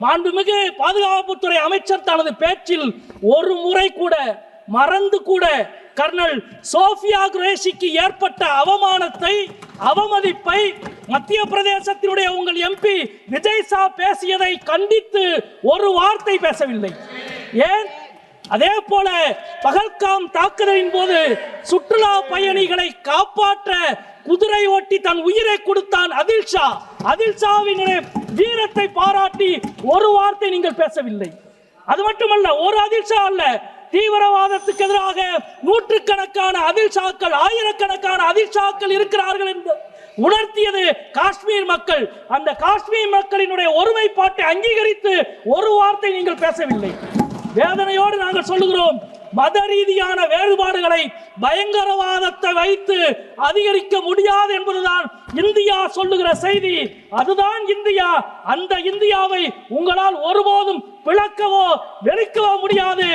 மாண்புமிகு பாதுகாப்புத்துறை அமைச்சர் தனது பேச்சில் ஒரு முறை கூட மறந்து கூட கர்னல் சோஃபியா குரேஷிக்கு ஏற்பட்ட அவமானத்தை, அவமதிப்பை மத்திய பிரதேசத்தினுடைய உங்கள் எம்பி விஜய் ஷா பேசியதை கண்டித்து ஒரு வார்த்தை பேசவில்லை. ஏன்? அதே போல பகல்காம் தாக்குதலின் போது சுற்றுலா பயணிகளை காப்பாற்ற குதிரை ஓட்டி தன் உயிரை கொடுத்தான் அதில் ஷாவினுடைய வீரத்தை பாராட்டி ஒரு வார்த்தை நீங்கள் பேசவில்லை. அது மட்டுமல்ல, ஒரு அதில் ஷா அல்ல, தீவிரவாதத்துக்கு எதிராக நூற்றுக்கணக்கான அதில் ஷாக்கள், ஆயிரக்கணக்கான அதில் ஷாக்கள் இருக்கிறார்கள் என்று உணர்த்தியது காஷ்மீர் மக்கள். அந்த காஷ்மீர் மக்களினுடைய ஒருமைப்பாட்டை அங்கீகரித்து ஒரு வார்த்தை நீங்கள் பேசவில்லை. வேதனையோடு நாங்கள் சொல்லுகிறோம், மத ரீதியான வேறுபாடுகளை பயங்கரவாதத்தை வைத்து அதிகரிக்க முடியாது என்பதுதான் இந்தியா சொல்லுகிற செய்தி. அதுதான் இந்தியா. அந்த இந்தியாவை உங்களால் ஒருபோதும் பிளக்கவோ வெறுக்கவோ முடியாது.